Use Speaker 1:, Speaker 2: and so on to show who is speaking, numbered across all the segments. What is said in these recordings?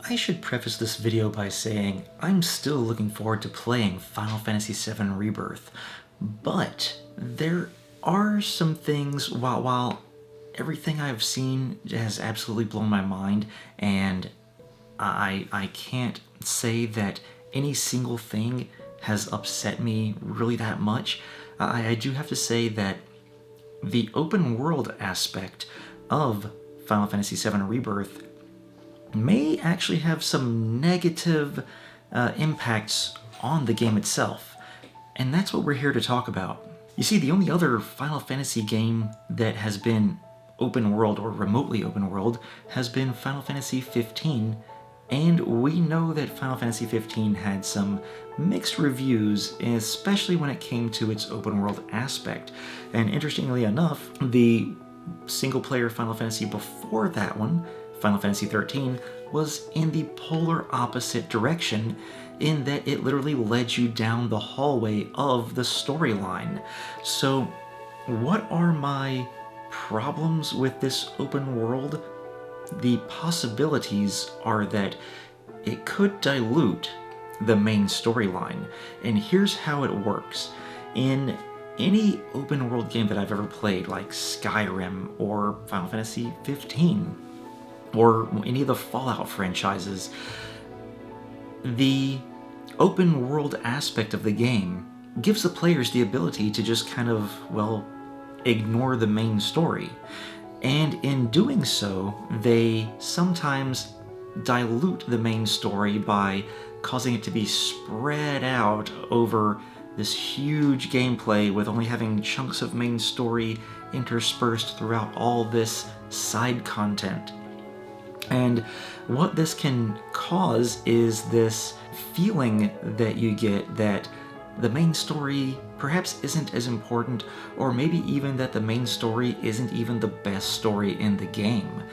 Speaker 1: I should preface this video by saying I'm still looking forward to playing Final Fantasy VII Rebirth, but there are some things, while everything I've seen has absolutely blown my mind, and I can't say that any single thing has upset me really that much, I do have to say that the open world aspect of Final Fantasy VII Rebirth may actually have some negative impacts on the game itself, and that's what we're here to talk about. You see, the only other Final Fantasy game that has been open world or remotely open world has been Final Fantasy XV, and we know that Final Fantasy XV had some mixed reviews, especially when it came to its open world aspect. And interestingly enough, the single-player Final Fantasy before that one, Final Fantasy XIII, was in the polar opposite direction, in that it literally led you down the hallway of the storyline. So, what are my problems with this open world? The possibilities are that it could dilute the main storyline, and here's how it works. In any open world game that I've ever played, like Skyrim or Final Fantasy XV, or any of the Fallout franchises, the open world aspect of the game gives the players the ability to just kind of, well, ignore the main story. And in doing so, they sometimes dilute the main story by causing it to be spread out over this huge gameplay, with only having chunks of main story interspersed throughout all this side content. And what this can cause is this feeling that you get that the main story perhaps isn't as important, or maybe even that the main story isn't even the best story in the game.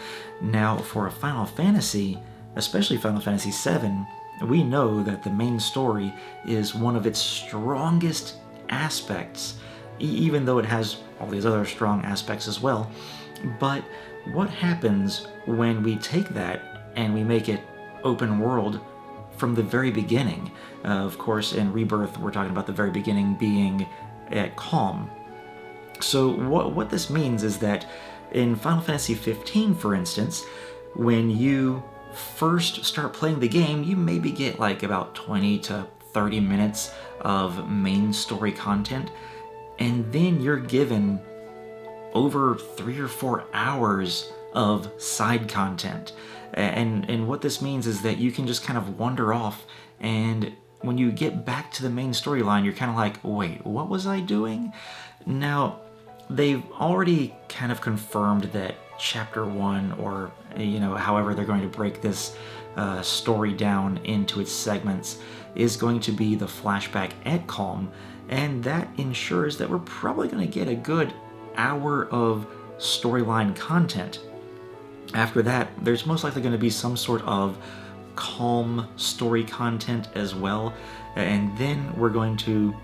Speaker 1: Now, for a Final Fantasy, especially Final Fantasy VII, we know that the main story is one of its strongest aspects, even though it has all these other strong aspects as well. But what happens when we take that and we make it open world from the very beginning? Of course, in Rebirth, we're talking about the very beginning being at Calm. So what this means is that in Final Fantasy XV, for instance, when you first start playing the game, you maybe get like about 20 to 30 minutes of main story content, and then you're given over 3 or 4 hours of side content. And what this means is that you can just kind of wander off, and when you get back to the main storyline, you're kind of like, wait, what was I doing? Now, they've already kind of confirmed that Chapter 1, or however they're going to break this story down into its segments, is going to be the flashback at Calm, and that ensures that we're probably going to get a good hour of storyline content. After that, there's most likely going to be some sort of Calm story content as well, and then we're going to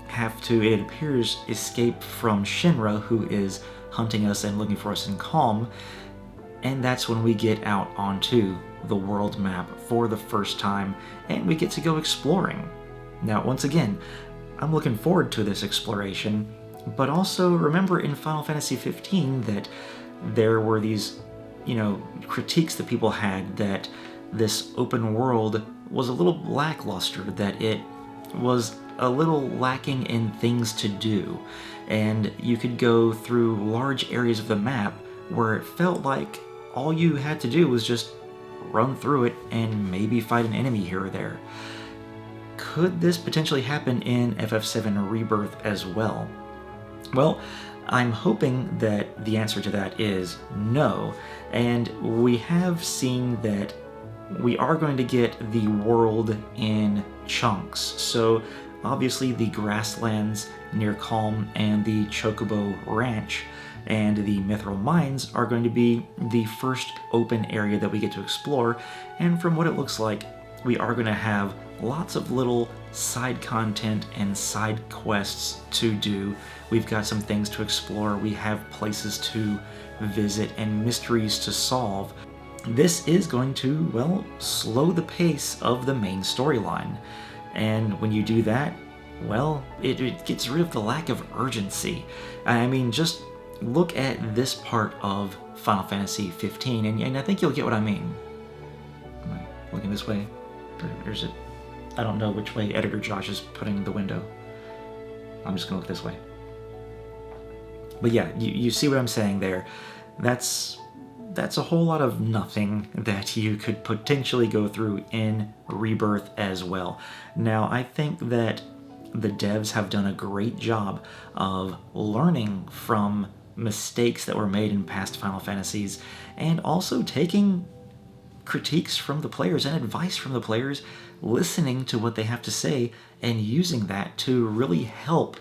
Speaker 1: have to, it appears, escape from Shinra, who is hunting us and looking for us in Calm, and that's when we get out onto the world map for the first time, and we get to go exploring. Now, once again, I'm looking forward to this exploration, but also remember in Final Fantasy XV that there were these, critiques that people had that this open world was a little lackluster, that it was a little lacking in things to do, and you could go through large areas of the map where it felt like all you had to do was just run through it and maybe fight an enemy here or there. Could this potentially happen in FF7 Rebirth as well? Well, I'm hoping that the answer to that is no, and we have seen that we are going to get the world in chunks. So obviously the grasslands near Calm and the Chocobo Ranch and the Mithril Mines are going to be the first open area that we get to explore, and from what it looks like, we are going to have lots of little side content and side quests to do. We've got some things to explore, we have places to visit and mysteries to solve. this is going to, well, slow the pace of the main storyline. And when you do that, well, it gets rid of the lack of urgency. I mean, just look at this part of Final Fantasy 15, and I think you'll get what I mean. Am I looking this way? Or is it? I don't know which way Editor Josh is putting the window. I'm just gonna look this way. But yeah, you see what I'm saying there. That's a whole lot of nothing that you could potentially go through in Rebirth as well. Now, I think that the devs have done a great job of learning from mistakes that were made in past Final Fantasies, and also taking critiques from the players and advice from the players, listening to what they have to say, and using that to really help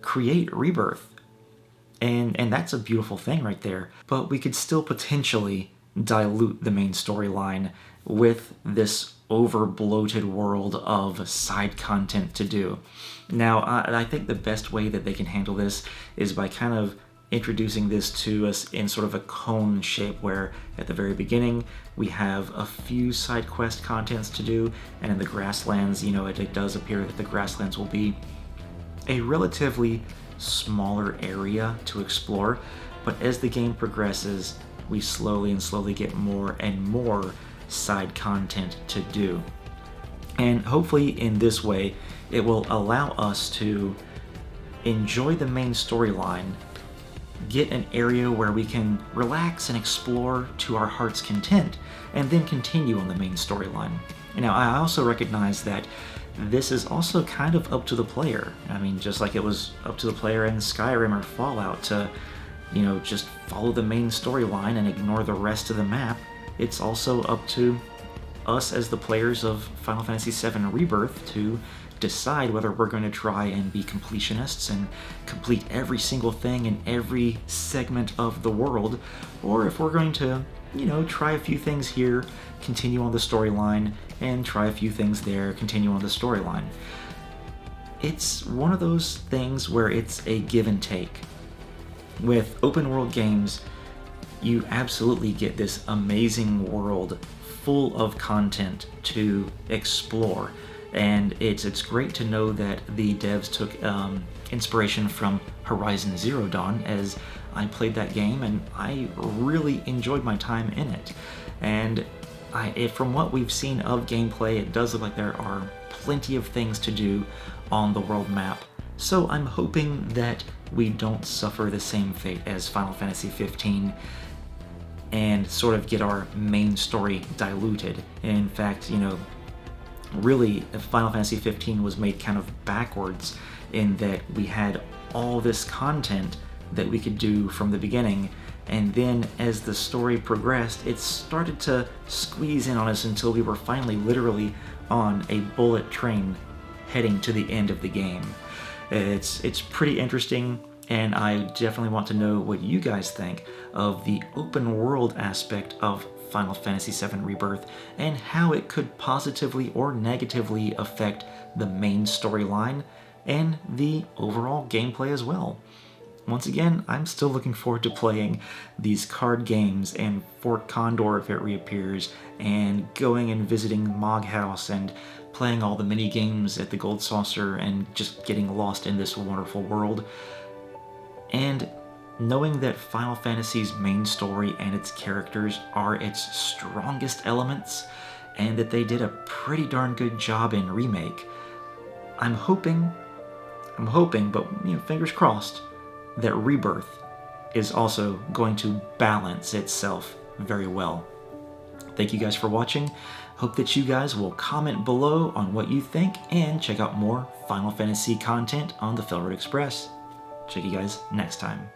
Speaker 1: create Rebirth. And that's a beautiful thing right there. But we could still potentially dilute the main storyline with this over-bloated world of side content to do. Now, I think the best way that they can handle this is by kind of introducing this to us in sort of a cone shape, where at the very beginning we have a few side quest contents to do, and in the grasslands, it does appear that the grasslands will be a relatively smaller area to explore, but as the game progresses, we slowly get more and more side content to do. And hopefully in this way, it will allow us to enjoy the main storyline, get an area where we can relax and explore to our heart's content, and then continue on the main storyline. Now, I also recognize that this is also kind of up to the player. I mean, just like it was up to the player in Skyrim or Fallout to, just follow the main storyline and ignore the rest of the map, it's also up to us as the players of Final Fantasy VII Rebirth to decide whether we're going to try and be completionists and complete every single thing in every segment of the world, or if we're going to, try a few things here, continue on the storyline, and try a few things there, continue on the storyline. It's one of those things where it's a give and take. With open world games, you absolutely get this amazing world full of content to explore. And it's great to know that the devs took inspiration from Horizon Zero Dawn, as I played that game and I really enjoyed my time in it. And from what we've seen of gameplay, it does look like there are plenty of things to do on the world map. So I'm hoping that we don't suffer the same fate as Final Fantasy 15 and sort of get our main story diluted. In fact, really, Final Fantasy 15 was made kind of backwards in that we had all this content that we could do from the beginning, and then as the story progressed, it started to squeeze in on us until we were finally literally on a bullet train heading to the end of the game. It's pretty interesting, and I definitely want to know what you guys think of the open world aspect of Final Fantasy VII Rebirth, and how it could positively or negatively affect the main storyline and the overall gameplay as well. Once again, I'm still looking forward to playing these card games and Fort Condor if it reappears, and going and visiting Mog House and playing all the mini games at the Gold Saucer and just getting lost in this wonderful world. And knowing that Final Fantasy's main story and its characters are its strongest elements, and that they did a pretty darn good job in Remake, I'm hoping, but fingers crossed, that Rebirth is also going to balance itself very well. Thank you guys for watching. Hope that you guys will comment below on what you think, and check out more Final Fantasy content on the FailroadExpress. Check you guys next time.